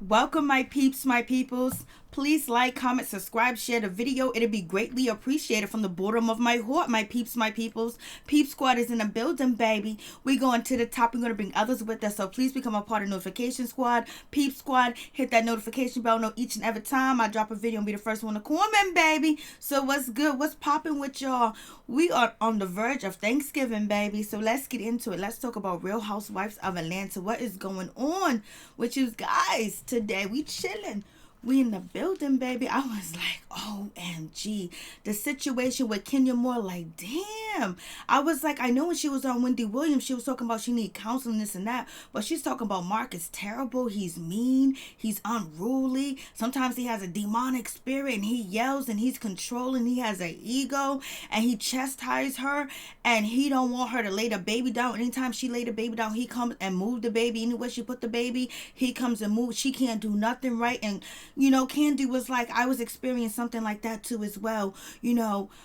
Welcome, my peeps, my peoples. Please like, comment, subscribe, share the video. It'd be greatly appreciated from the bottom of my heart, my peeps, my peoples. Peep Squad is in the building, baby. We going to the top. We're going to bring others with us, so please become a part of Notification Squad. Peep Squad, hit that notification bell. Know each and every time I drop a video and be the first one to comment, baby. So what's good? What's popping with y'all? We are on the verge of Thanksgiving, baby. So let's get into it. Let's talk about Real Housewives of Atlanta. What is going on with you guys today? We chilling. We in the building, baby. I was like, OMG. The situation with Kenya Moore, like, damn. I was like, I know when she was on Wendy Williams, she was talking about she need counseling, this and that. But she's talking about Mark is terrible. He's mean. He's unruly. Sometimes he has a demonic spirit and he yells and he's controlling. He has an ego and he chastises her and he don't want her to lay the baby down. Anytime she lay the baby down, he comes and move the baby. Anywhere she put the baby, he comes and move. She can't do nothing right. And Kandi was like, I was experiencing something like that too as well,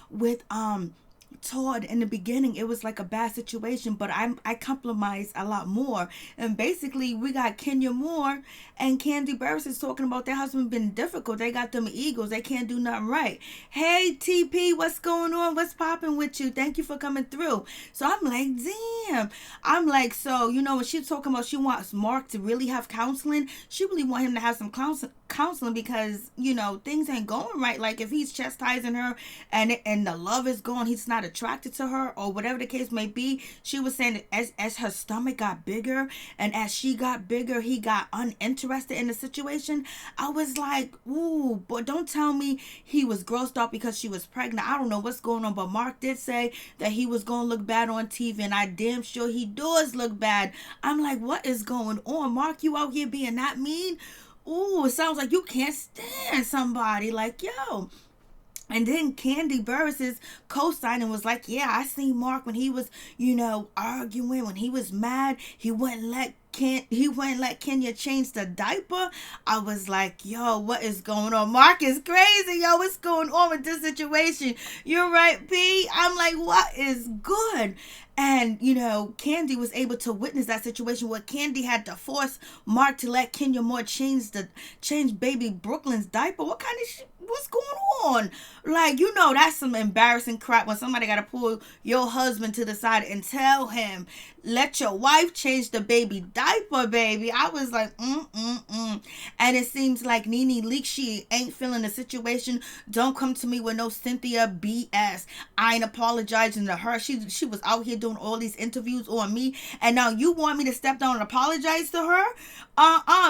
with Todd in the beginning. It was like a bad situation, but I compromised a lot more. And basically we got Kenya Moore and Kandi Burris is talking about their husband been difficult. They got them egos. They can't do nothing right. Hey TP, what's going on? What's popping with you? Thank you for coming through. So I'm like, damn. I'm like, so when she's talking about she wants Mark to really have counseling, she really want him to have some counseling because things ain't going right. Like if he's chastising her and the love is gone, he's not attracted to her or whatever the case may be. She was saying that as her stomach got bigger and as she got bigger, he got uninterested in the situation. I was like, ooh, but don't tell me he was grossed out because she was pregnant. I don't know what's going on, but Mark did say that he was going to look bad on TV, and I damn sure he does look bad. I'm like, what is going on? Mark, you out here being that mean? Ooh, it sounds like you can't stand somebody. Like, yo. And then Kandi Burris is co-signing, was like, yeah, I seen Mark when he was, arguing, when he was mad. He wouldn't let Kenya change the diaper. I was like, yo, what is going on? Mark is crazy. Yo, what's going on with this situation? You're right, P. I'm like, what is good? And, Kandi was able to witness that situation where Kandi had to force Mark to let Kenya Moore change baby Brooklyn's diaper. What kind of shit? What's going on? Like, that's some embarrassing crap when somebody got to pull your husband to the side and tell him, let your wife change the baby diaper, baby. I was like, And it seems like NeNe Leak, she ain't feeling the situation. Don't come to me with no Cynthia BS. I ain't apologizing to her. She was out here doing all these interviews on me, and now you want me to step down and apologize to her?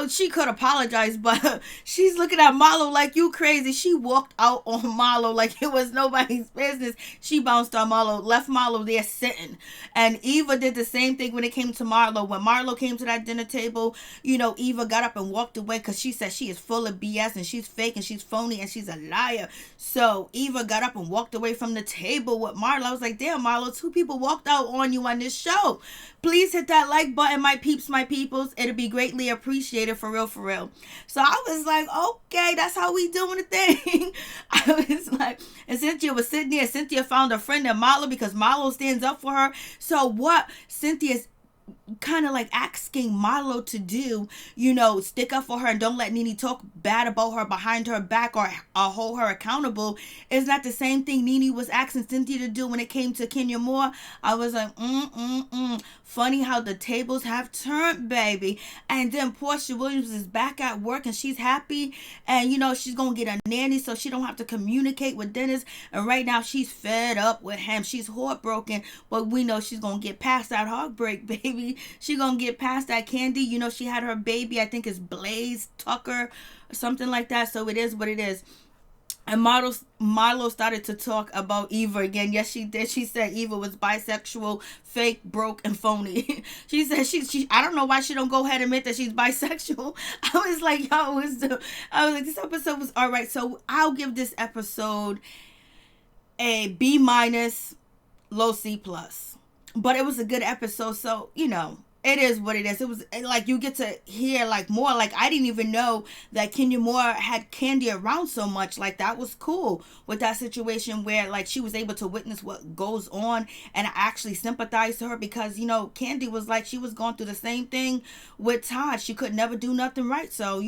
She could apologize, but she's looking at Marlo like you crazy. She walked out on Marlo like it was nobody's business. She bounced on Marlo, left Marlo there sitting. And Eva did the same thing when it came to Marlo. When Marlo came to that dinner table, Eva got up and walked away because she said she is full of BS and she's fake and she's phony and she's a liar. So Eva got up and walked away from the table with Marlo. I was like, damn, Marlo, 2 people walked out on you on this show. Please hit that like button, my peeps, my peoples. It'll be greatly appreciated, for real, for real. So I was like, okay, that's how we doing the thing. I was like, and Cynthia was sitting there. Cynthia found a friend in Marlo because Marlo stands up for her. So what Cynthia's kind of like asking Marlo to do, stick up for her and don't let NeNe talk bad about her behind her back or hold her accountable, is not the same thing NeNe was asking Cynthia to do when it came to Kenya Moore. I was like, funny how the tables have turned, baby. And then Porsha Williams is back at work and she's happy, and she's gonna get a nanny so she don't have to communicate with Dennis. And right now she's fed up with him. She's heartbroken, but we know she's gonna get past that heartbreak, baby. She gonna get past that. Kandi, she had her baby, I think it's Blaze Tucker or something like that. So it is what it is. And Marlo started to talk about Eva again. Yes, she did. She said Eva was bisexual, fake, broke, and phony. She said she I don't know why she don't go ahead and admit that she's bisexual. I was like, this episode was all right. So I'll give this episode a B-, low C+. But it was a good episode, so, It is what it is. It was like you get to hear like more. Like I didn't even know that Kenya Moore had Kandi around so much. Like that was cool with that situation where like she was able to witness what goes on, and I actually sympathized to her because Kandi was like she was going through the same thing with Todd. She could never do nothing right. So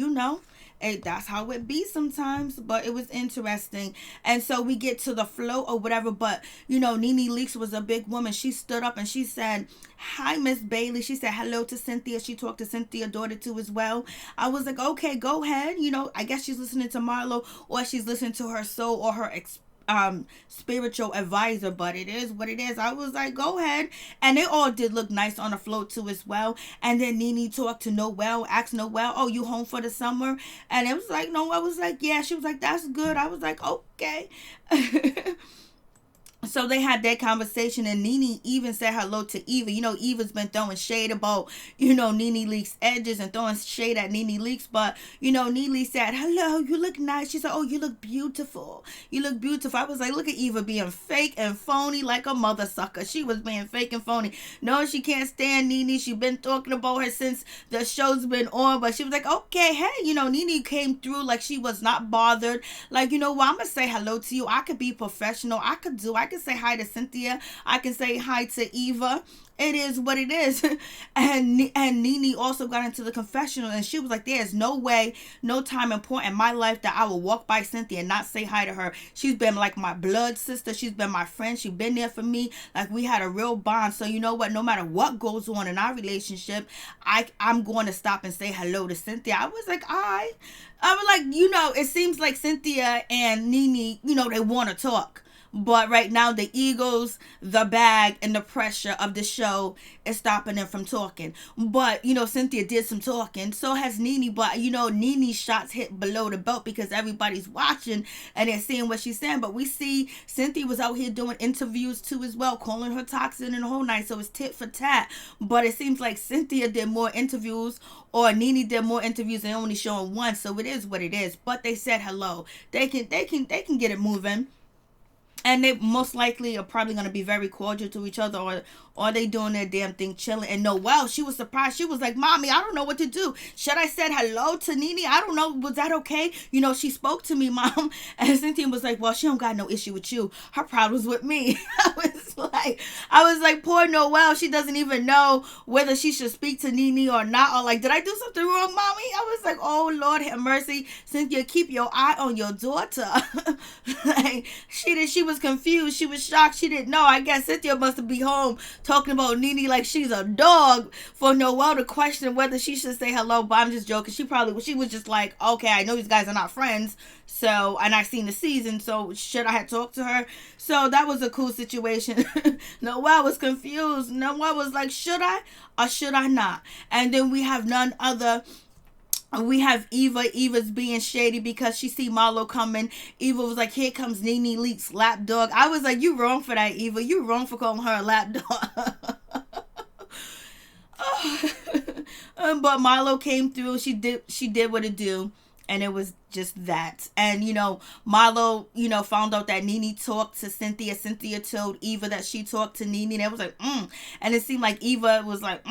that's how it be sometimes, but it was interesting. And so we get to the flow or whatever, but Nene Leakes was a big woman. She stood up and she said, "Hi, Miss Bailey." She said hello to Cynthia. She talked to Cynthia's daughter too as well. I was like, okay, go ahead. I guess she's listening to Marlo, or she's listening to her soul or her spiritual advisor, but it is what it is. I was like, go ahead. And they all did look nice on the float too as well. And then Nene talked to Noelle, asked Noelle, "Oh, you home for the summer?" And it was like, Noelle was like, "Yeah." She was like, "That's good." I was like, okay. So they had that conversation, and Nene even said hello to Eva. Eva's been throwing shade about, Nene Leakes' edges and throwing shade at Nene Leakes. But, Nene said, "Hello, you look nice." She said, "Oh, you look beautiful. You look beautiful." I was like, look at Eva being fake and phony like a mother sucker. She was being fake and phony. No, she can't stand Nene. She's been talking about her since the show's been on. But she was like, okay, hey, Nene came through like she was not bothered. Like, well, I'm going to say hello to you. I could be professional. I can say hi to Cynthia. I can say hi to Eva. It is what it is. And Nene also got into the confessional, and she was like, "There's no way, no time and point in my life that I will walk by Cynthia and not say hi to her. She's been like my blood sister. She's been my friend. She's been there for me. Like we had a real bond. So you know what? No matter what goes on in our relationship, I'm going to stop and say hello to Cynthia." I was like, I was like, it seems like Cynthia and Nene, they want to talk. But right now, the egos, the bag, and the pressure of the show is stopping them from talking. But, Cynthia did some talking. So has Nene. But, Nene's shots hit below the belt because everybody's watching and they're seeing what she's saying. But we see Cynthia was out here doing interviews too as well, calling her toxic and the whole night. So it's tit for tat. But it seems like Cynthia did more interviews, or Nene did more interviews and only showing one. So it is what it is. But they said hello. They can get it moving. And they most likely are probably going to be very cordial to each other, or they doing their damn thing chilling. And Noelle, she was surprised. She was like, "Mommy, I don't know what to do. Should I say hello to Nene? I don't know. Was that okay? She spoke to me, Mom." And Cynthia was like, "Well, she don't got no issue with you. Her problem's with me." I was like, poor Noelle. She doesn't even know whether she should speak to Nene or not. Or like, did I do something wrong, Mommy? I was like, oh, Lord have mercy. Cynthia, keep your eye on your daughter. Like, she was confused. She was shocked. She didn't know. I guess Cynthia must be home talking about Nene like she's a dog for Noelle to question whether she should say hello. But I'm just joking. She was just like, okay, I know these guys are not friends. So, and I seen the season. So should I have talked to her? So that was a cool situation. Noelle was confused. Noelle was like, should I or should I not? And then we have none other. We have Eva. Eva's being shady because she see Marlo coming. Eva was like, "Here comes Nene Leakes' lapdog." I was like, you wrong for that, Eva. You wrong for calling her a lapdog. But Marlo came through. She did what it do. And it was just that. And, Marlo, found out that Nene talked to Cynthia. Cynthia told Eva that she talked to Nene. And it was like, And it seemed like Eva was like,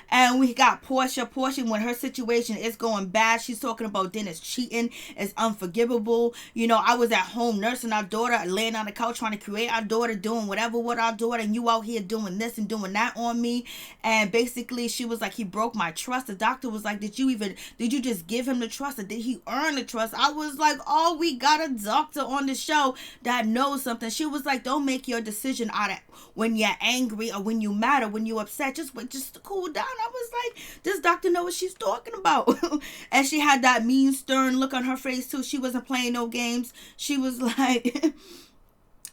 And we got Porsha. Porsha, when her situation is going bad, she's talking about Dennis cheating. It's unforgivable. I was at home nursing our daughter, laying on the couch trying to create our daughter, doing whatever with our daughter. And you out here doing this and doing that on me. And basically, she was like, he broke my trust. The doctor was like, did you just give him the trust, or did he earn the trust? I was like, oh, we got a doctor on the show that knows something. She was like, don't make your decision out of when you're angry or when you're mad or when you're upset. Just to cool down. I was like, this doctor knows what she's talking about. And she had that mean, stern look on her face too. She wasn't playing no games. She was like...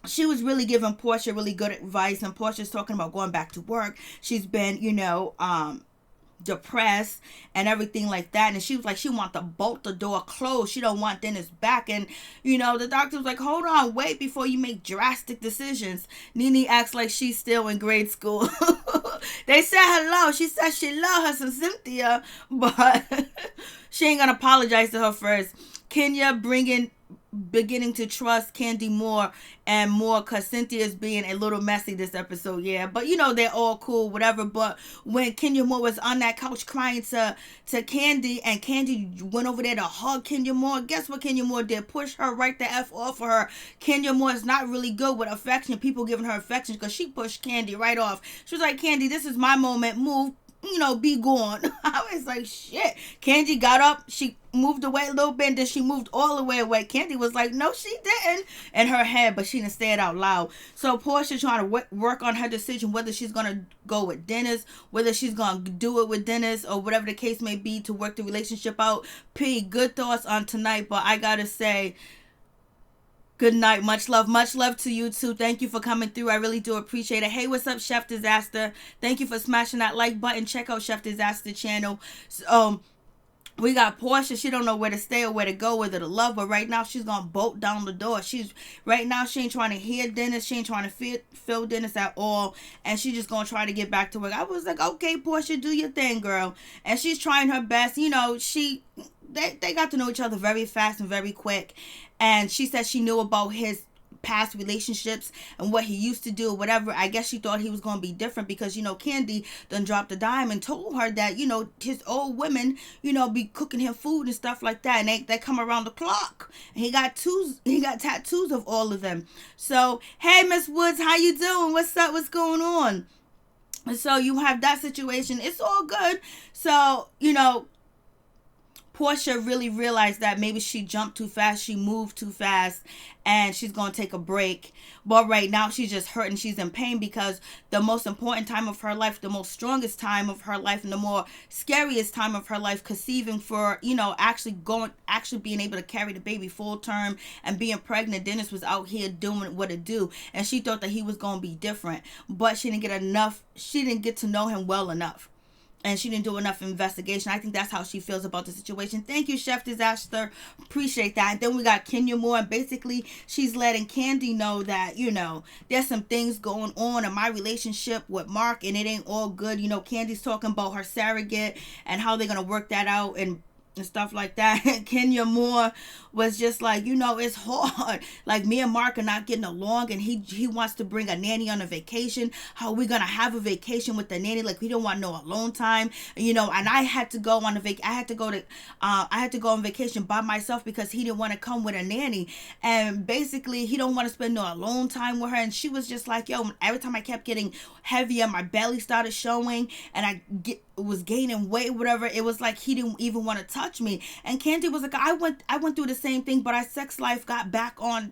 She was really giving Porsha really good advice, and Porsha's talking about going back to work. She's been, depressed and everything like that, and she was like, she want to bolt the door closed. She don't want Dennis back. And the doctor was like, hold on, wait before you make drastic decisions. Nene acts like she's still in grade school. They said hello. She said she love her some Cynthia, but she ain't gonna apologize to her first. Kenya bringing beginning to trust Kandi more and more, because Cynthia is being a little messy this episode, yeah. But you know, they're all cool, whatever. But when Kenya Moore was on that couch crying to Kandi, and Kandi went over there to hug Kenya Moore, guess what Kenya Moore did? Push her right the F off of her. Kenya Moore is not really good with affection, people giving her affection, because she pushed Kandi right off. She was like, Kandi, this is my moment, move, you know, be gone. I was like, shit. Kandi got up, she moved away a little bit, and then she moved all the way away. Kandi was like, no, she didn't, in her head, but she didn't say it out loud. So Porsha trying to work on her decision, whether she's going to go with Dennis, whether she's going to do it with Dennis, or whatever the case may be, to work the relationship out. P, good thoughts on tonight, but I gotta say, good night. Much love to you too. Thank you for coming through. I really do appreciate it. Hey, what's up, Chef Disaster? Thank you for smashing that like button. Check out Chef Disaster channel. So, we got Porsha. She don't know where to stay or where to go, whether to love, but right now she's gonna bolt down the door. Right now she ain't trying to hear Dennis. She ain't trying to feel Dennis at all, and she just gonna try to get back to work. I was like, okay, Porsha, do your thing, girl. And she's trying her best. You know, they got to know each other very fast and very quick. And she said she knew about his past relationships and what he used to do, whatever. I guess she thought he was going to be different because, you know, Kandi done dropped a dime and told her that, you know, his old women, you know, be cooking him food and stuff like that. And they come around the clock. And he got tattoos of all of them. So, hey, Miss Woods, how you doing? What's up? What's going on? And so you have that situation. It's all good. So, you know, Porsha really realized that maybe she jumped too fast, she moved too fast, and she's going to take a break. But right now, she's just hurting. She's in pain because the most important time of her life, the most strongest time of her life, and the more scariest time of her life, conceiving for, you know, actually being able to carry the baby full term and being pregnant. Dennis was out here doing what it do, and she thought that he was going to be different, but she didn't get to know him well enough. And she didn't do enough investigation. I think that's how she feels about the situation. Thank you, Chef Disaster. Appreciate that. And then we got Kenya Moore. And basically, she's letting Kandi know that, you know, there's some things going on in my relationship with Mark. And it ain't all good. You know, Kandi's talking about her surrogate and how they're going to work that out and stuff like that. Kenya Moore was just like, you know, it's hard. Like, me and Mark are not getting along, and he wants to bring a nanny on a vacation. How are we gonna have a vacation with the nanny? Like, we don't want no alone time, you know. And I had to go on I had to go on vacation by myself because he didn't want to come with a nanny. And basically, he don't want to spend no alone time with her. And she was just like, yo, every time I kept getting heavier, my belly started showing, and I was gaining weight, whatever. It was like he didn't even want to touch me. And Kandi was like, I went through the same thing, but our sex life got back on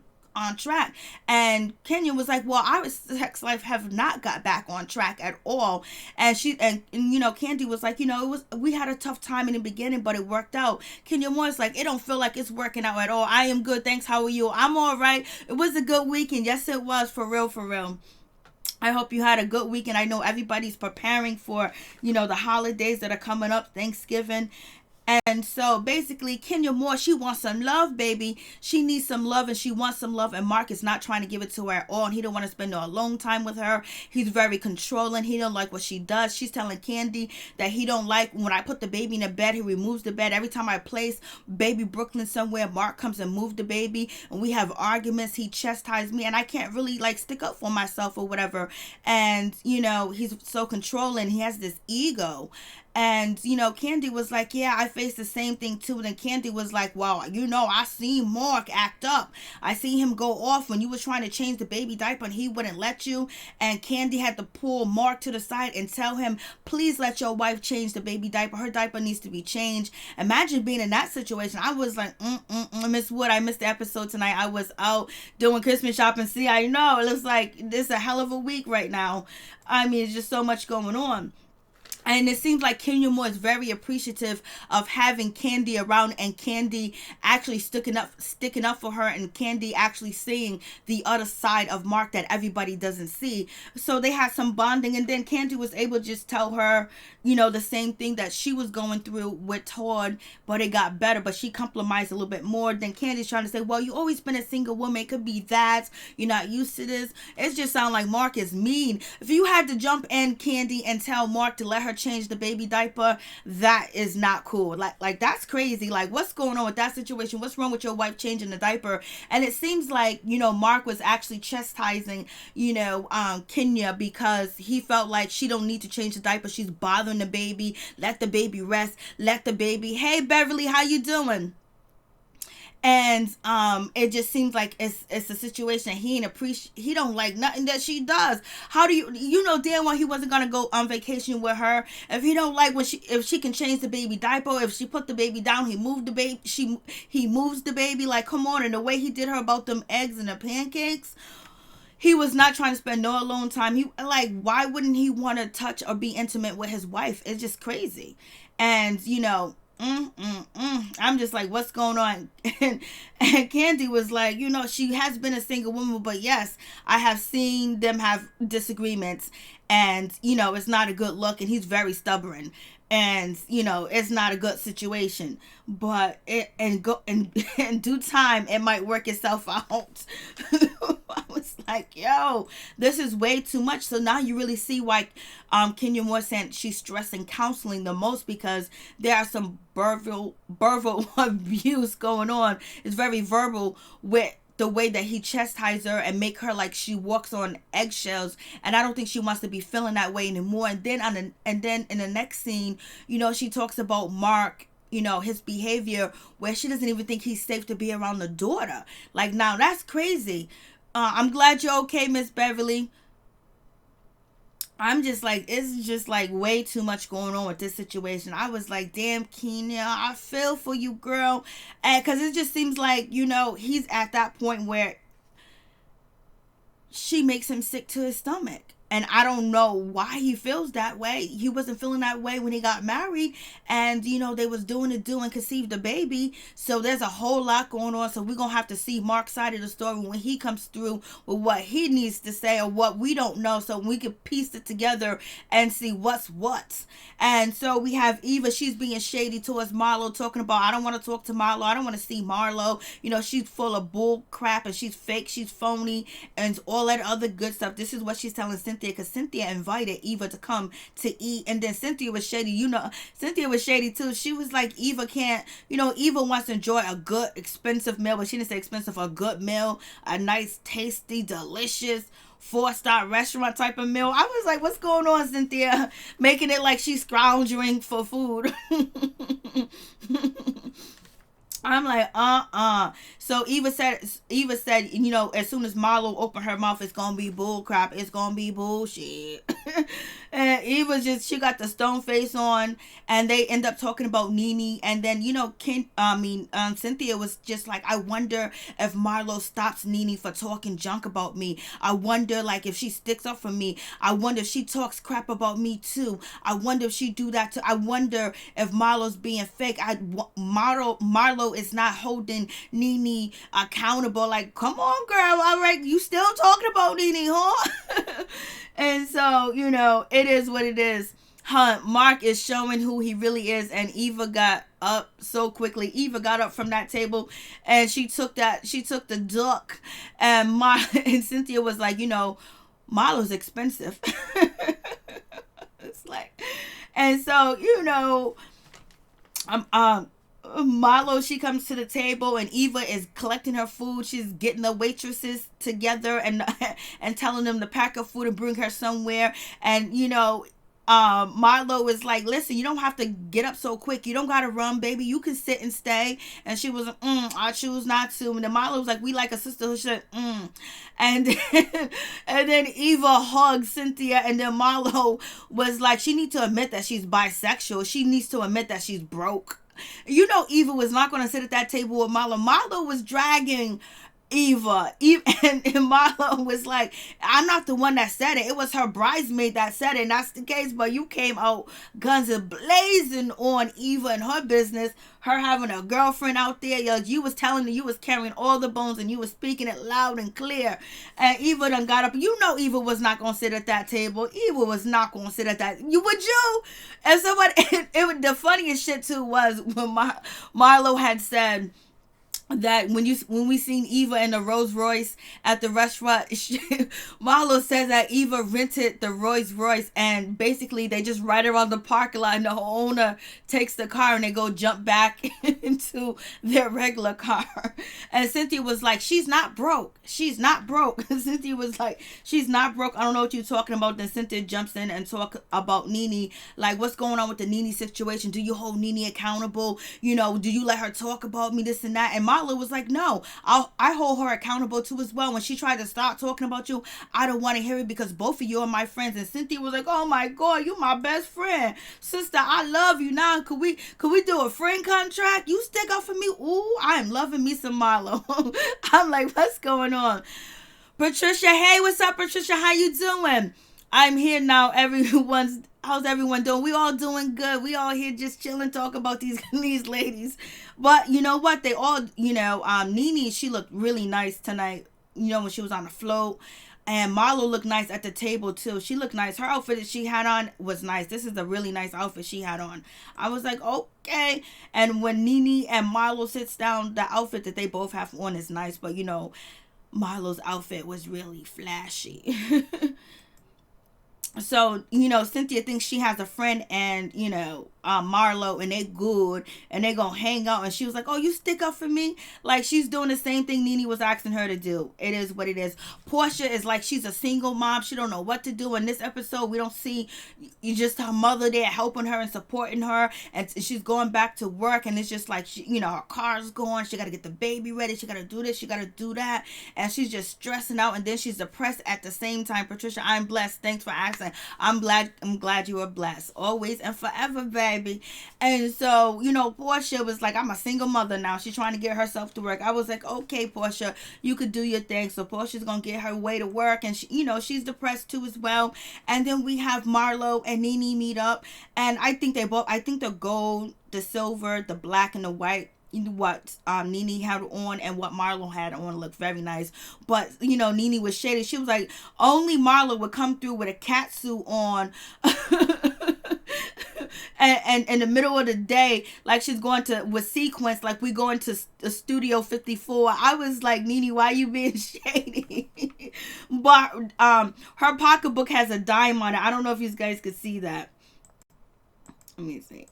track. And Kenya was like, well, our sex life have not got back on track at all. And you know, Kandi was like, you know, we had a tough time in the beginning, but it worked out. Kenya was like, it don't feel like it's working out at all. I am good, thanks. How are you? I'm all right. It was a good weekend. Yes, it was, for real. I hope you had a good weekend. I know everybody's preparing for, you know, the holidays that are coming up, Thanksgiving. And so basically, Kenya Moore, she wants some love, baby. She needs some love, and she wants some love. And Mark is not trying to give it to her at all. And he don't want to spend no alone time with her. He's very controlling. He don't like what she does. She's telling Kandi that he don't like when I put the baby in the bed. He removes the bed. Every time I place baby Brooklyn somewhere, Mark comes and moves the baby. And we have arguments. He chastises me. And I can't really like stick up for myself or whatever. And, you know, he's so controlling. He has this ego. And, you know, Kandi was like, yeah, I faced the same thing too. And then Kandi was like, well, you know, I seen Mark act up. I seen him go off when you was trying to change the baby diaper and he wouldn't let you. And Kandi had to pull Mark to the side and tell him, please let your wife change the baby diaper. Her diaper needs to be changed. Imagine being in that situation. I was like, Miss Wood, I missed the episode tonight. I was out doing Christmas shopping. See, I know, it looks like this is a hell of a week right now. I mean, it's just so much going on. And it seems like Kenya Moore is very appreciative of having Kandi around, and Kandi actually sticking up for her, and Kandi actually seeing the other side of Mark that everybody doesn't see. So they had some bonding, and then Kandi was able to just tell her, you know, the same thing that she was going through with Todd, but it got better, but she compromised a little bit more. Then Candy's trying to say, well, you always been a single woman. It could be that. You're not used to this. It just sounds like Mark is mean. If you had to jump in, Kandi, and tell Mark to let her her change the baby diaper, that is not cool. Like that's crazy. Like, what's going on with that situation? What's wrong with your wife changing the diaper? And it seems like, Mark was actually chastising, Kenya, because he felt like she don't need to change the diaper. She's bothering the baby. Let the baby rest. Let the baby. Hey, Beverly, how you doing? And it just seems like it's a situation he don't like nothing that she does. How do you know damn well he wasn't gonna go on vacation with her if he don't like if she can change the baby diaper, if she put the baby down, he moves the baby. Like, come on. And the way he did her about them eggs and the pancakes, he was not trying to spend no alone time. Why wouldn't he want to touch or be intimate with his wife? It's just crazy. And I'm just like, what's going on? And Kandi was like, she has been a single woman, but yes, I have seen them have disagreements, and it's not a good look, and he's very stubborn, and it's not a good situation. But in due time, it might work itself out. I was like, yo, this is way too much. So now you really see why Kenya Moore said she's stressing counseling the most, because there are some verbal abuse going on. It's very verbal with the way that he chastises her and make her like she walks on eggshells, and I don't think she wants to be feeling that way anymore. And then in the next scene, she talks about Mark, his behavior, where she doesn't even think he's safe to be around the daughter. Like, now that's crazy. I'm glad you're okay, Miss Beverly. I'm just like, it's just like way too much going on with this situation. I was like, damn, Kenya, I feel for you, girl. And because it just seems like, he's at that point where she makes him sick to his stomach. And I don't know why he feels that way. He wasn't feeling that way when he got married. And, they was doing the do and conceived the baby. So there's a whole lot going on. So we're going to have to see Mark's side of the story when he comes through with what he needs to say or what we don't know. So we can piece it together and see what's what. And so we have Eva. She's being shady towards Marlo, talking about, I don't want to talk to Marlo. I don't want to see Marlo. She's full of bull crap, and she's fake. She's phony and all that other good stuff. This is what she's telling Cynthia, because Cynthia invited Eva to come to eat, and then Cynthia was shady. Cynthia was shady too. She was like, Eva can't, Eva wants to enjoy a good expensive meal, but she didn't say expensive, a good meal, a nice, tasty, delicious 4-star restaurant type of meal. I was like, what's going on, Cynthia? Making it like she's scrounging for food. I'm like, So Eva said, as soon as Marlo opened her mouth, it's gonna be bull crap. It's gonna be bullshit. And Eva she got the stone face on, and they end up talking about Nene. And then, Cynthia was just like, I wonder if Marlo stops Nene for talking junk about me. I wonder, like, if she sticks up for me. I wonder if she talks crap about me too. I wonder if she do that too. I wonder if Marlo's being fake. Marlo is not holding Nene accountable. Like, come on, girl. All right, you still talking about Nene, huh? And so, it is what it is. Mark is showing who he really is, and Eva got up so quickly. Eva got up from that table, and she took the duck, and and Cynthia was like, Marlo's expensive. It's like, and so, Marlo, she comes to the table, and Eva is collecting her food. She's getting the waitresses together and telling them to pack her food and bring her somewhere. And Marlo is like, listen, you don't have to get up so quick. You don't gotta run, baby. You can sit and stay. And she was like, I choose not to. And then Marlo was like, we like a sisterhood. She said, And then Eva hugged Cynthia, and then Marlo was like, she needs to admit that she's bisexual. She needs to admit that she's broke. Eva was not going to sit at that table with Marlo. Marlo was dragging Eva, and Marlo was like, I'm not the one that said it. It was her bridesmaid that said it, and that's the case. But you came out guns a-blazing on Eva and her business, her having a girlfriend out there. You was telling her you was carrying all the bones, and you was speaking it loud and clear. And Eva done got up. Eva was not going to sit at that table. Eva was not going to sit at that. Would you? And so the funniest shit too was when Marlo had said, that when we seen Eva in the Rolls Royce at the restaurant, Marlo says that Eva rented the Rolls Royce, and basically they just ride around the parking lot, and the owner takes the car and they go jump back into their regular car. And Cynthia was like, "She's not broke. She's not broke." Cynthia was like, "She's not broke. I don't know what you're talking about." Then Cynthia jumps in and talk about Nene, like, "What's going on with the Nene situation? Do you hold Nene accountable? Do you let her talk about me, this and that?" And Marlo was like, "No, I hold her accountable too as well. When she tried to stop talking about you, I don't want to hear it because both of you are my friends." And Cynthia was like, "Oh my God, you my best friend, sister. I love you. Now could we do a friend contract? You stick up for me." Ooh, I am loving me some Marlo. I'm like, what's going on? Patricia, hey, what's up, Patricia? How you doing? I'm here now. How's everyone doing? We all doing good. We all here just chilling, talking about these ladies. But you know what? They all, Nene, she looked really nice tonight. When she was on the float. And Marlo looked nice at the table too. She looked nice. Her outfit that she had on was nice. This is a really nice outfit she had on. I was like, okay. And when Nene and Marlo sits down, the outfit that they both have on is nice. But Marlo's outfit was really flashy. So, Cynthia thinks she has a friend and, Marlo, and they good and they gonna hang out. And she was like, "Oh, you stick up for me?" Like, she's doing the same thing Nene was asking her to do. It is what it is. Porsha is like, she's a single mom. She don't know what to do. In this episode, we don't see just her mother there helping her and supporting her. And she's going back to work. And it's just like, her car's going. She got to get the baby ready. She got to do this. She got to do that. And she's just stressing out. And then she's depressed at the same time. Patricia, I'm blessed. Thanks for asking. I'm glad you are blessed. Always and forever, baby. And so, Porsha was like, "I'm a single mother now." She's trying to get herself to work. I was like, "Okay, Porsha, you could do your thing." So Porsha's going to get her way to work. And, she's depressed too as well. And then we have Marlo and Nene meet up. And I think the gold, the silver, the black, and the white, what Nene had on and what Marlo had on looked very nice. But Nene was shaded. She was like, only Marlo would come through with a cat suit on and in the middle of the day, like she's going to with sequence, like we going to Studio 54. I was like, "Nene, why you being shady?" But her pocketbook has a dime on it. I don't know if you guys could see that. Let me see.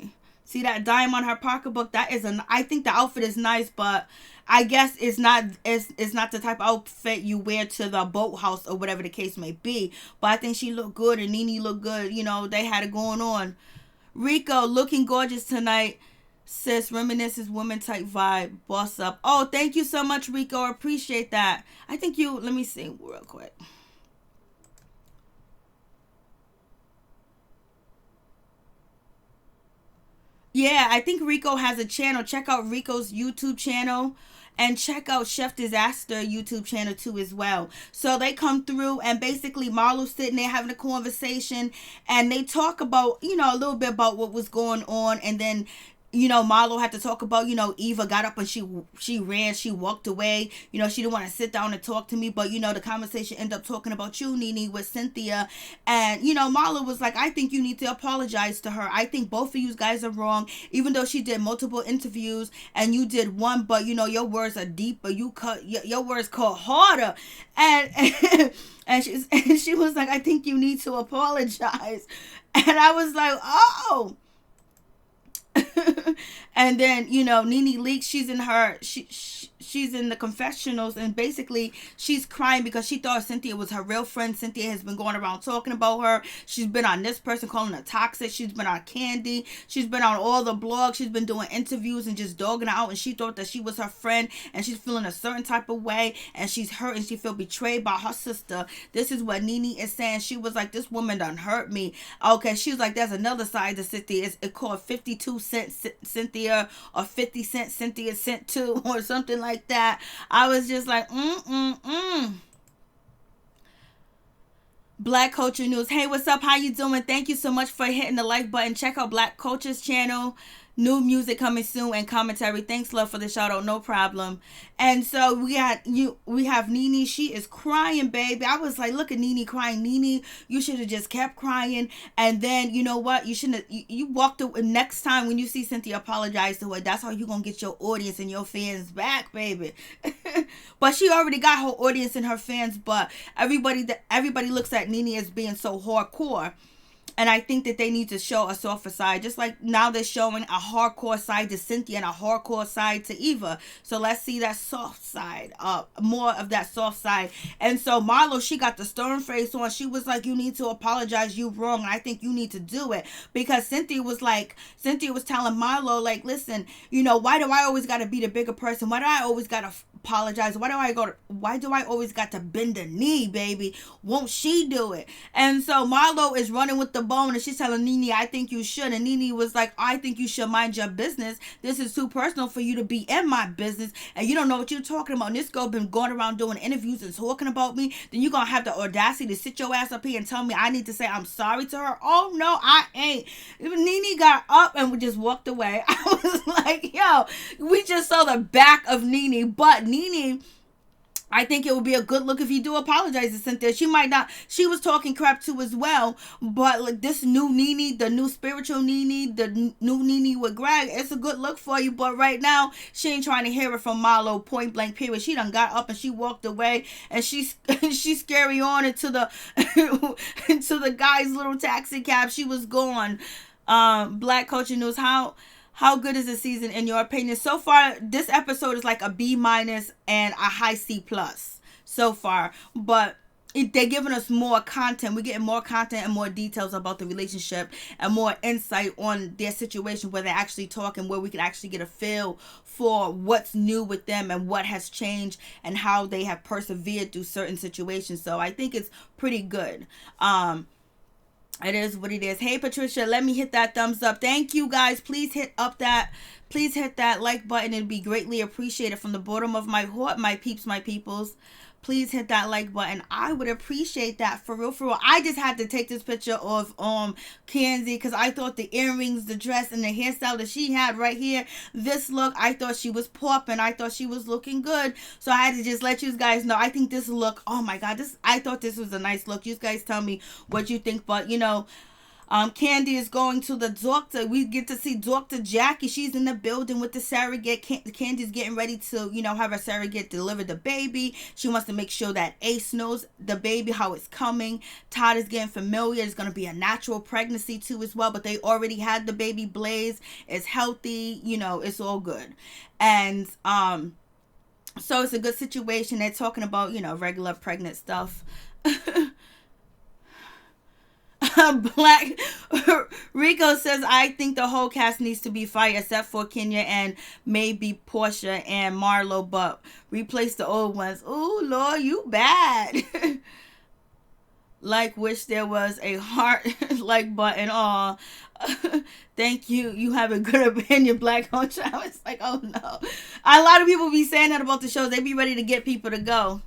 See that dime on her pocketbook? I think the outfit is nice, but I guess it's not the type of outfit you wear to the boathouse or whatever the case may be. But I think she looked good and Nene looked good. They had it going on. Rico, looking gorgeous tonight. Sis, reminisces woman type vibe. Boss up. Oh, thank you so much, Rico. I appreciate that. I think let me see real quick. Yeah, I think Rico has a channel. Check out Rico's YouTube channel. And check out Chef Disaster YouTube channel too as well. So they come through and basically Marlo's sitting there having a conversation. And they talk about, a little bit about what was going on. And then Marlo had to talk about, Eva got up and she ran, she walked away. She didn't want to sit down and talk to me. But, the conversation ended up talking about you, Nene, with Cynthia. And, Marlo was like, "I think you need to apologize to her. I think both of you guys are wrong." Even though she did multiple interviews and you did one, but, your words are deeper. You cut, your words cut harder. And, and she was like, "I think you need to apologize." And I was like, oh. And then Nene leaks. She's in the confessionals, and basically she's crying because she thought Cynthia was her real friend. Cynthia has been going around talking about her. She's been on this person calling her toxic. She's been on Kandi. She's been on all the blogs. She's been doing interviews and just dogging her out, and she thought that she was her friend, and she's feeling a certain type of way, and she's hurt, and she feel betrayed by her sister. This is what Nene is saying. She was like, "This woman done hurt me." Okay, she was like, "There's another side to Cynthia. It's called 52 cent Cynthia, or 50 cent Cynthia sent to," or something like that. I was just like, Black Culture News. Hey, what's up? How you doing? Thank you so much for hitting the like button. Check out Black Culture's channel. New music coming soon and commentary. Thanks, love, for the shout out. No problem. And so we have NeNe. She is crying, baby. I was like, look at NeNe crying. NeNe, you should have just kept crying. And then, you know what? You shouldn't have, you walked away. Next time when you see Cynthia apologize to her, that's how you going to get your audience and your fans back, baby. But she already got her audience and her fans. But everybody looks at NeNe as being so hardcore. And I think that they need to show a softer side. Just like now they're showing a hardcore side to Cynthia and a hardcore side to Eva. So let's see that soft side. More of that soft side. And so Marlo, she got the stern face on. She was like, you need to apologize. You wrong. And I think you need to do it. Because Cynthia was telling Marlo, like, listen, you know, why do I always got to be the bigger person? Why do I always got to apologize? Why do I always got to bend the knee, baby? Won't she do it? And so Marlo is running with the bone and she's telling NeNe, I think you should. And NeNe was like, I think you should mind your business. This is too personal for you to be in my business and you don't know what you're talking about. And this girl been going around doing interviews and talking about me. Then you gonna have the audacity to sit your ass up here and tell me I need to say I'm sorry to her? Oh no, I ain't. NeNe got up and we just walked away. I was like, yo, we just saw the back of NeNe. But NeNe, I think it would be a good look if you do apologize to Cynthia. She might not. She was talking crap too as well. But like this new NeNe, the new spiritual NeNe, the new NeNe with Greg, it's a good look for you. But right now, she ain't trying to hear it from Marlo. Point blank. Period. She done got up and she walked away, and she's scary on into the into the guy's little taxi cab. She was gone. Black Culture News. How good is the season in your opinion? So far, this episode is like a B- and a high C+ so far. But they're giving us more content. We're getting more content and more details about the relationship and more insight on their situation where they're actually talking, where we can actually get a feel for what's new with them and what has changed and how they have persevered through certain situations. So I think it's pretty good. It is what it is. Hey, Patricia, let me hit that thumbs up. Thank you, guys. Please hit that like button. It'd be greatly appreciated from the bottom of my heart, my peeps, my peoples. Please hit that like button. I would appreciate that for real, for real. I just had to take this picture of Kandi because I thought the earrings, the dress, and the hairstyle that she had right here, this look, I thought she was popping. I thought she was looking good. So I had to just let you guys know. I think this look, oh my God, I thought this was a nice look. You guys tell me what you think, but you know, Kandi is going to the doctor. We get to see Dr. Jackie. She's in the building with the surrogate. Kandi's getting ready to, you know, have her surrogate deliver the baby. She wants to make sure that Ace knows the baby, how it's coming. Todd is getting familiar. It's going to be a natural pregnancy too as well, but they already had the baby Blaze. It's healthy. You know, it's all good. And, so it's a good situation. They're talking about, you know, regular pregnant stuff. Black Rico says, I think the whole cast needs to be fired except for Kenya and maybe Porsha and Marlo, but replace the old ones. Oh Lord, you bad. Like, wish there was a heart like button. Oh, thank you. You have a good opinion, Black Culture. I was like, oh no. A lot of people be saying that about the shows. They be ready to get people to go.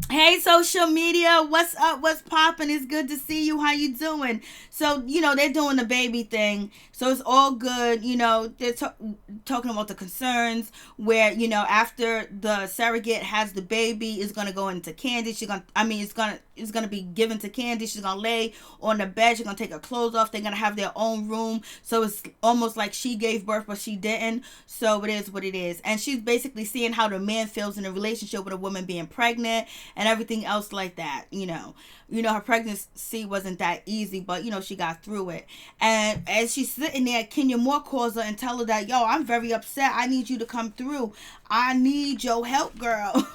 Hey, social media, what's up? What's popping? It's good to see you. How you doing? So, you know, they're doing the baby thing. So it's all good. You know, they're talking about the concerns where, you know, after the surrogate has the baby, it's going to go into Kandi. It's going to be given to Kandi. She's going to lay on the bed. She's going to take her clothes off. They're going to have their own room. So it's almost like she gave birth, but she didn't. So it is what it is. And she's basically seeing how the man feels in a relationship with a woman being pregnant and everything else like that. You know, her pregnancy wasn't that easy, but you know, she got through it. And as she's sitting there, Kenya Moore calls her and tell her that, yo, I'm very upset. I need you to come through. I need your help, girl.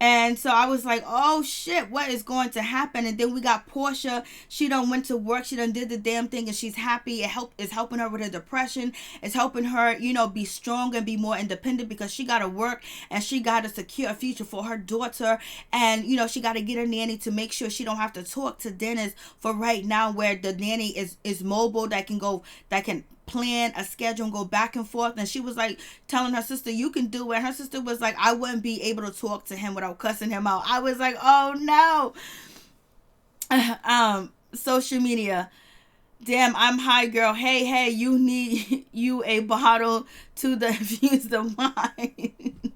And so I was like, oh shit, what is going to happen? And then we got Porsha. She done went to work. She done did the damn thing and she's happy. It's helping her with her depression. It's helping her, you know, be strong and be more independent because she got to work and she got to secure a future for her daughter. And, you know, she got to get her nanny to make sure she don't have to talk to Dennis for right now, where the nanny is mobile, that can plan a schedule and go back and forth. And she was like telling her sister, you can do it. Her sister was like, I wouldn't be able to talk to him without cussing him out. I was like, oh no. Social media, Damn, I'm high, girl. Hey, you need you a bottle to diffuse the wine.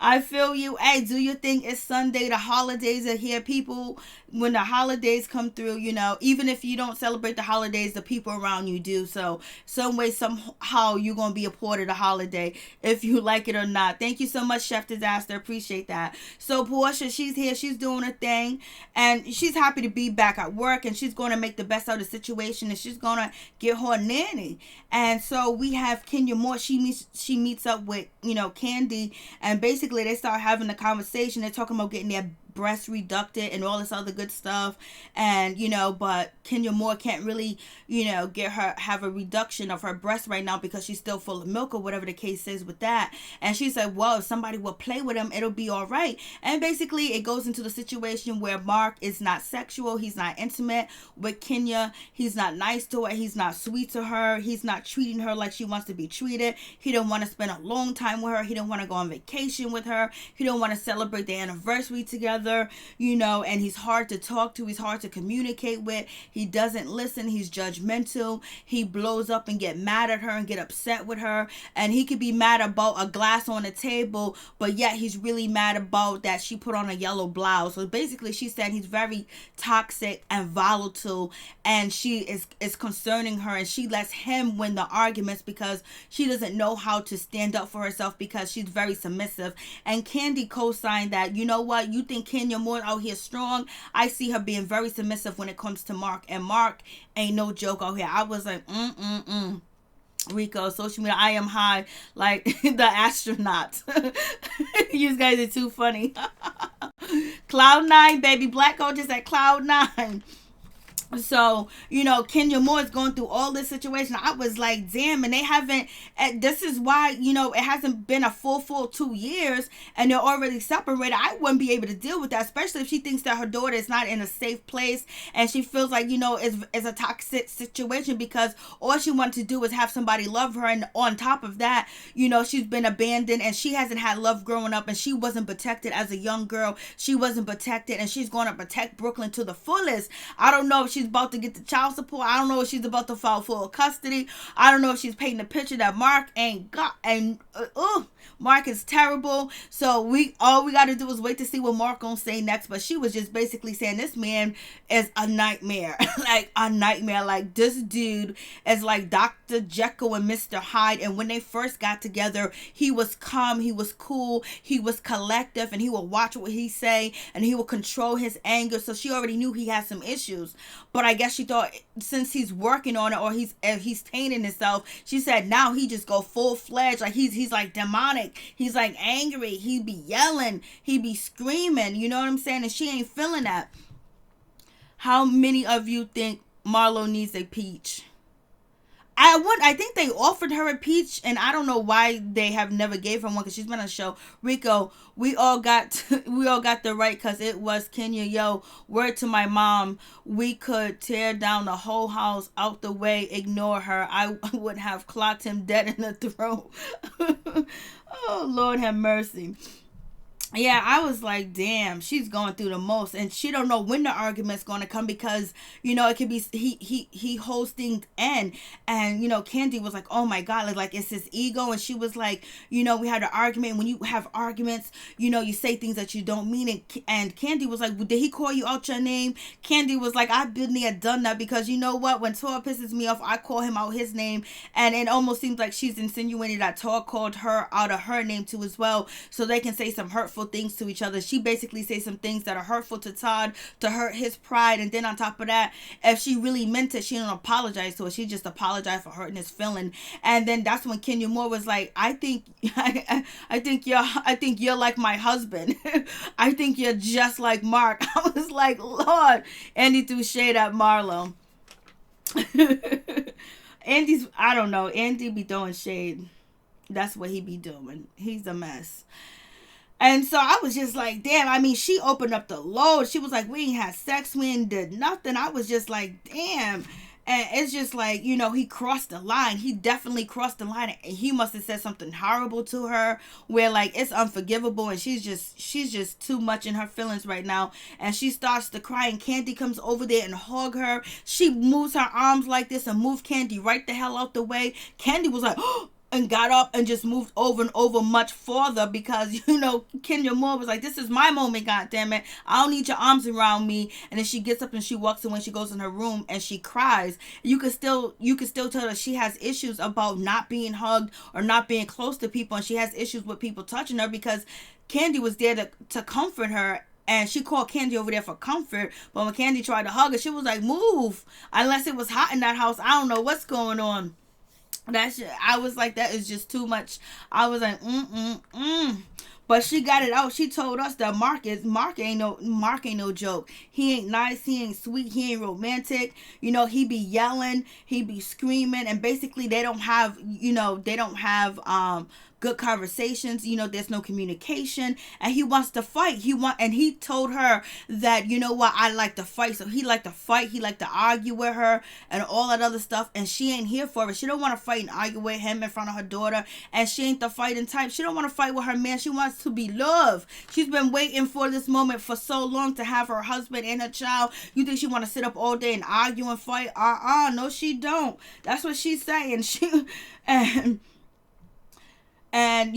I feel you. Hey, do you think it's Sunday? The holidays are here. People, when the holidays come through, even if you don't celebrate the holidays, the people around you do. So, some way, somehow, you're going to be a part of the holiday, if you like it or not. Thank you so much, Chef Disaster. Appreciate that. So, Porsha, she's here. She's doing her thing. And she's happy to be back at work. And she's going to make the best out of the situation. And she's going to get her nanny. And so, we have Kenya Moore. She meets up with, Kandi. And basically, they start having a conversation. They're talking about getting their breast reducted and all this other good stuff. And but Kenya Moore can't really have a reduction of her breast right now because she's still full of milk or whatever the case is with that. And she said, well, if somebody will play with him, it'll be all right. And basically it goes into the situation where Mark is not sexual, he's not intimate with Kenya, he's not nice to her, he's not sweet to her, he's not treating her like she wants to be treated, he don't want to spend a long time with her, he don't want to go on vacation with her, he don't want to celebrate the anniversary together, and he's hard to talk to, he's hard to communicate with, he doesn't listen, he's judgmental, he blows up and get mad at her and get upset with her, and he could be mad about a glass on the table, but yet he's really mad about that she put on a yellow blouse. So basically she said he's very toxic and volatile, and she is concerning her, and she lets him win the arguments because she doesn't know how to stand up for herself because she's very submissive. And Kandi co-signed that, you know what, you think Kenya Moore out here strong, I see her being very submissive when it comes to Mark, and Mark ain't no joke out here. I was like, Rico, social media, I am high like the astronaut. You guys are too funny. Cloud 9, baby. Black Gold just at Cloud 9. So, Kenya Moore is going through all this situation. I was like, damn, and they haven't, this is why, it hasn't been a full 2 years and they're already separated. I wouldn't be able to deal with that, especially if she thinks that her daughter is not in a safe place and she feels like, it's a toxic situation because all she wants to do is have somebody love her. And on top of that, she's been abandoned and she hasn't had love growing up and she wasn't protected as a young girl. She wasn't protected and she's going to protect Brooklyn to the fullest. I don't know if she's about to get the child support. I don't know if she's about to file full custody. I don't know if she's painting a picture that Mark ain't got. And Mark is terrible. So all we got to do is wait to see what Mark gonna say next. But she was just basically saying this man is a nightmare. Like a nightmare. Like this dude is like Dr. Jekyll and Mr. Hyde. And when they first got together, he was calm, he was cool, he was collective, and he would watch what he say and he would control his anger. So she already knew he had some issues. But I guess she thought since he's working on it or he's tainting himself, she said now he just go full-fledged. Like he's like demonic. He's like angry. He be yelling. He be screaming. You know what I'm saying? And she ain't feeling that. How many of you think Marlo needs a peach? I think they offered her a peach, and I don't know why they have never gave her one because she's been on the show. Rico, we all got the right because it was Kenya. Yo, word to my mom, we could tear down the whole house out the way, ignore her. I would have clocked him dead in the throat. Oh, Lord have mercy. Yeah, I was like, damn, she's going through the most, and she don't know when the argument's going to come because, it could be he holds things in, and, Kandi was like, oh my God, like it's his ego, and she was like, we had an argument, and when you have arguments, you say things that you don't mean, and Kandi was like, well, did he call you out your name? Kandi was like, I've been there, done that, because you know what, when Tor pisses me off, I call him out his name, and it almost seems like she's insinuating that Tor called her out of her name too as well, so they can say some hurtful things to each other. She basically says some things that are hurtful to Todd to hurt his pride, and then on top of that, if she really meant it, she don't apologize to her. She just apologized for hurting his feeling. And then that's when Kenya Moore was like, I think you're like my husband. I think you're just like Mark. I was like, Lord. Andy threw shade at Marlo. I don't know, Andy be throwing shade. That's what he be doing. He's a mess. And so I was just like, damn, I mean, she opened up the load. She was like, we ain't had sex. We ain't did nothing. I was just like, damn. And it's just like, he crossed the line. He definitely crossed the line. And he must have said something horrible to her where like it's unforgivable, and she's just too much in her feelings right now. And she starts to cry, and Kandi comes over there and hug her. She moves her arms like this and moved Kandi right the hell out the way. Kandi was like, and got up and just moved over and over much farther because, Kenya Moore was like, this is my moment, goddammit. I don't need your arms around me. And then she gets up and she walks away. She goes in her room and she cries. You could still tell that she has issues about not being hugged or not being close to people. And she has issues with people touching her because Kandi was there to comfort her. And she called Kandi over there for comfort. But when Kandi tried to hug her, she was like, move. Unless it was hot in that house. I don't know what's going on. That shit, I was like, that is just too much. I was like, But she got it out. She told us that Mark ain't no joke. He ain't nice. He ain't sweet. He ain't romantic. He be yelling. He be screaming. And basically, they don't have good conversations. There's no communication, and he wants to fight. And he told her that, I like to fight. So he like to fight. He like to argue with her and all that other stuff. And she ain't here for it. She don't want to fight and argue with him in front of her daughter. And she ain't the fighting type. She don't want to fight with her man. She wants to be loved. She's been waiting for this moment for so long to have her husband and her child. You think she want to sit up all day and argue and fight? No, she don't. That's what she's saying. And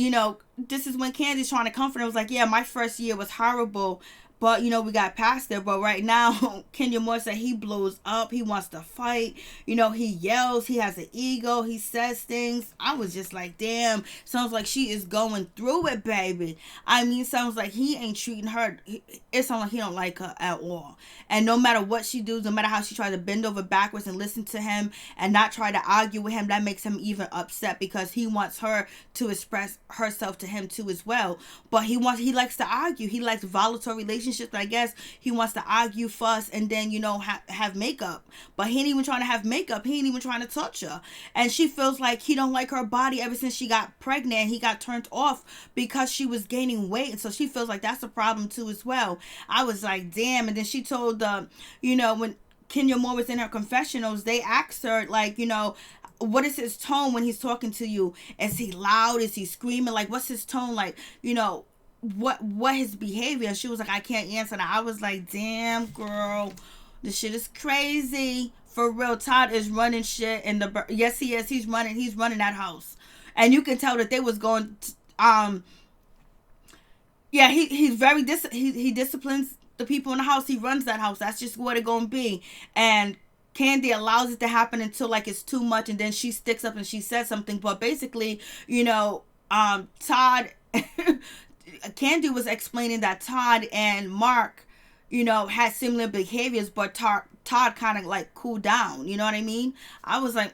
this is when Kandi's trying to comfort her. It was like, yeah, my first year was horrible, but we got past it. But right now, Kenya Moore said he blows up. He wants to fight. He yells. He has an ego. He says things. I was just like, damn. Sounds like she is going through it, baby. I mean, sounds like he ain't treating her. It sounds like he don't like her at all. And no matter what she does, no matter how she tries to bend over backwards and listen to him and not try to argue with him, that makes him even upset because he wants her to express herself to him too as well. But he likes to argue. He likes volatile relationships. But I guess he wants to argue, fuss, and then have makeup. But he ain't even trying to have makeup. He ain't even trying to touch her. And she feels like he don't like her body ever since she got pregnant. He got turned off because she was gaining weight, and so she feels like that's a problem too as well. I was like, damn. And then she told when Kenya Moore was in her confessionals, they asked her like, what is his tone when he's talking to you? Is he loud? Is he screaming? Like, what's his tone like? What his behavior? And she was like, I can't answer that. I was like, damn, girl, this shit is crazy. For real, Todd is running shit in the yes, he is. He's running that house. And you can tell that they was going yeah, he's very he disciplines the people in the house. He runs that house. That's just what it gonna be. And Kandi allows it to happen until like it's too much, and then she sticks up and she says something. But basically, Todd Kandi was explaining that Todd and Mark, had similar behaviors, but Todd kind of like cooled down. You know what I mean? I was like,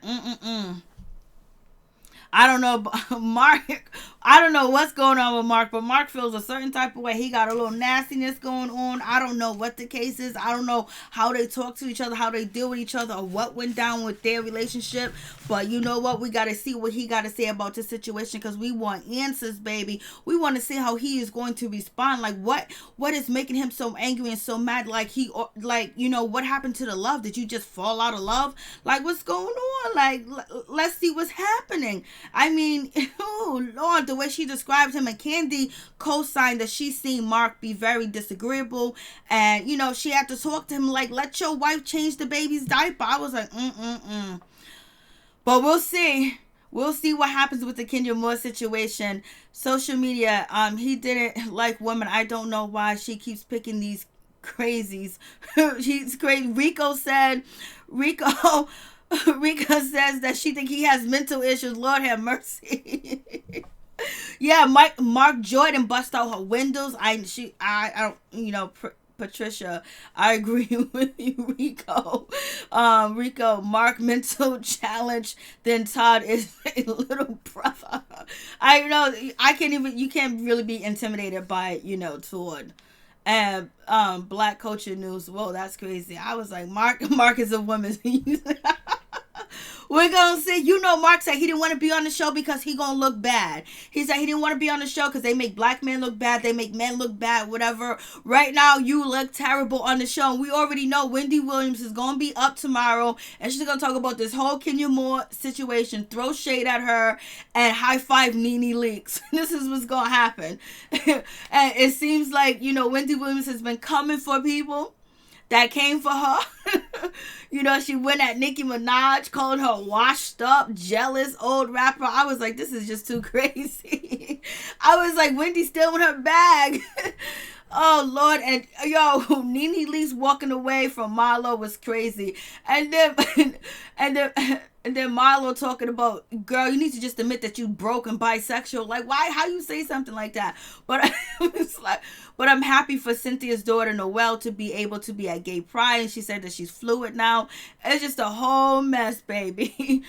I don't know, Mark. I don't know what's going on with Mark, but Mark feels a certain type of way. He got a little nastiness going on. I don't know what the case is. I don't know how they talk to each other, how they deal with each other, or what went down with their relationship. But you know what? We got to see what he got to say about this situation because we want answers, baby. We want to see how he is going to respond. Like, what is making him so angry and so mad? Like, what happened to the love? Did you just fall out of love? Like, what's going on? Like, let's see what's happening. I mean, oh Lord, the way she describes him, and Kandi co-signed that she's seen Mark be very disagreeable, and she had to talk to him like, let your wife change the baby's diaper. I was like, But we'll see. We'll see what happens with the Kenya Moore situation. Social media, he didn't like women. I don't know why she keeps picking these crazies. She's crazy. Rico says that she think he has mental issues. Lord have mercy. Yeah, Mark Jordan bust out her windows. I don't, Patricia, I agree with you, Rico. Mark mental challenge. Then Todd is a little brother. I know you can't really be intimidated by, Todd. And Black Culture News. Whoa, that's crazy. I was like, Mark is a woman. We're gonna see. You know, Mark said he didn't want to be on the show because he gonna look bad. He said he didn't want to be on the show because they make black men look bad. They make men look bad, whatever. Right now, you look terrible on the show. And we already know Wendy Williams is gonna be up tomorrow. And she's gonna talk about this whole Kenya Moore situation. Throw shade at her and high five NeNe Leakes. This is what's gonna happen. And it seems like, you know, Wendy Williams has been coming for people that came for her. You know, she went at Nicki Minaj, called her washed up, jealous old rapper. I was like, this is just too crazy. I was like, Wendy's still in her bag. Oh, Lord. And, yo, NeNe Leakes walking away from Marlo was crazy. And then, and then Marlo talking about, girl, you need to just admit that you broke and bisexual. Like, why? How you say something like that? But it's like, but I'm happy for Cynthia's daughter, Noelle, to be able to be at Gay Pride. And she said that she's fluid now. It's just a whole mess, baby.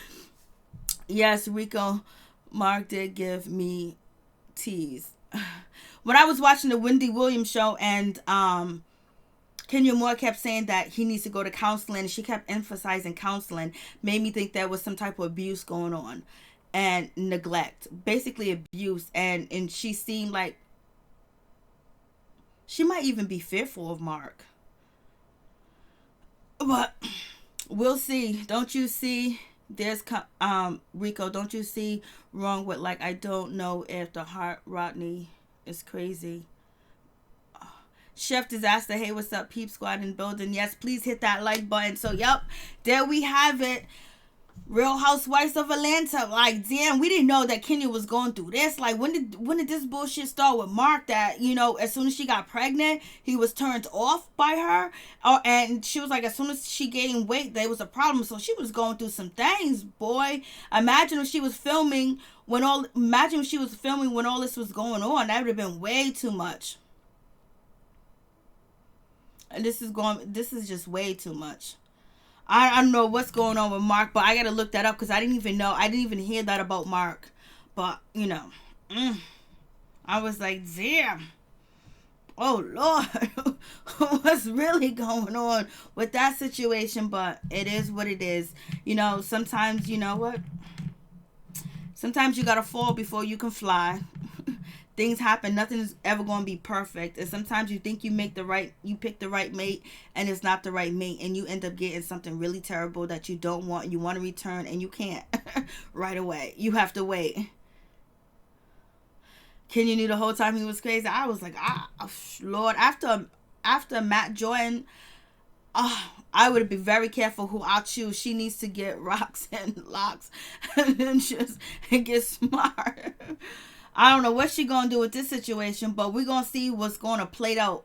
Yes, Rico, Mark did give me tease. When I was watching the Wendy Williams show and Kenya Moore kept saying that he needs to go to counseling, and she kept emphasizing counseling, made me think there was some type of abuse going on and neglect, basically abuse. And she seemed like she might even be fearful of Mark. But we'll see. Don't you see? There's Rico, don't you see wrong with, like, I don't know if the heart Rodney is crazy. Chef Disaster, hey, what's up, Peep Squad in building? Yes, please hit that like button. So, yep, there we have it. Real Housewives of Atlanta. Like, damn, we didn't know that Kenya was going through this. Like, when did this bullshit start with Mark? That, you know, as soon as she got pregnant, he was turned off by her. And she was like, as soon as she gained weight, there was a problem. So she was going through some things, boy. Imagine if she was filming when all this was going on. That would have been way too much. And this is just way too much. I don't know what's going on with Mark, but I gotta look that up because I didn't even know. I didn't even hear that about Mark. But, you know, I was like, damn. Oh, Lord. What's really going on with that situation? But it is what it is. You know, sometimes, you know what? Sometimes you gotta fall before you can fly. Things happen. Nothing is ever going to be perfect. And sometimes you think you pick the right mate, and it's not the right mate, and you end up getting something really terrible that you don't want, and you want to return, and you can't right away. You have to wait. Kenya knew the whole time he was crazy. I was like, Lord, after Matt Jordan, I would be very careful who I choose. She needs to get rocks and locks and get smart. I don't know what she gonna do with this situation, but we're gonna see what's gonna play out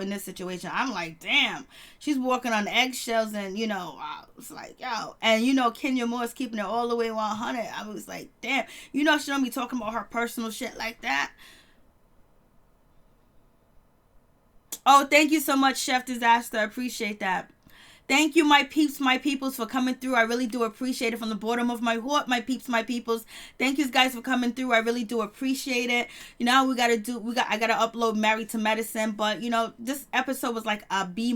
in this situation. I'm like, damn, she's walking on eggshells, and, you know, I was like, yo, and, you know, Kenya Moore's keeping it all the way 100. I was like, damn, you know, she don't be talking about her personal shit like that. Oh, thank you so much, Chef Disaster. I appreciate that. Thank you, my peeps, my peoples, for coming through. I really do appreciate it from the bottom of my heart, my peeps, my peoples. Thank you guys for coming through. I really do appreciate it. You know, I gotta upload Married to Medicine, but, you know, this episode was like a B-,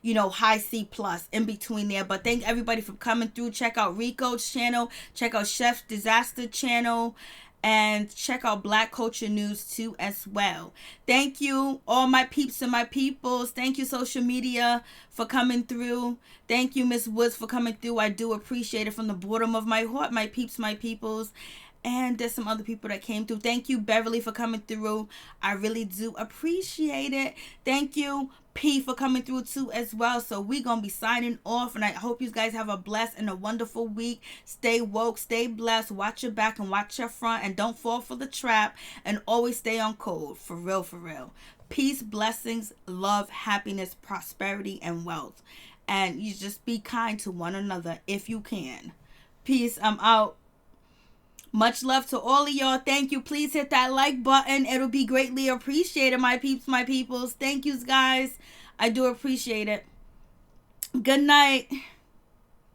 you know, high C+ in between there. But thank everybody for coming through. Check out Rico's channel. Check out Chef Disaster channel. And check out Black Culture News too as well. Thank you, all my peeps and my peoples. Thank you, social media, for coming through. Thank you, Miss Woods, for coming through. I do appreciate it from the bottom of my heart, my peeps, my peoples. And there's some other people that came through. Thank you, Beverly, for coming through. I really do appreciate it. Thank you, P, for coming through too as well. So we're going to be signing off. And I hope you guys have a blessed and a wonderful week. Stay woke, stay blessed. Watch your back and watch your front. And don't fall for the trap. And always stay on code. For real, for real. Peace, blessings, love, happiness, prosperity, and wealth. And you just be kind to one another if you can. Peace. I'm out. Much love to all of y'all. Thank you. Please hit that like button. It'll be greatly appreciated, my peeps, my peoples. Thank you, guys. I do appreciate it. Good night.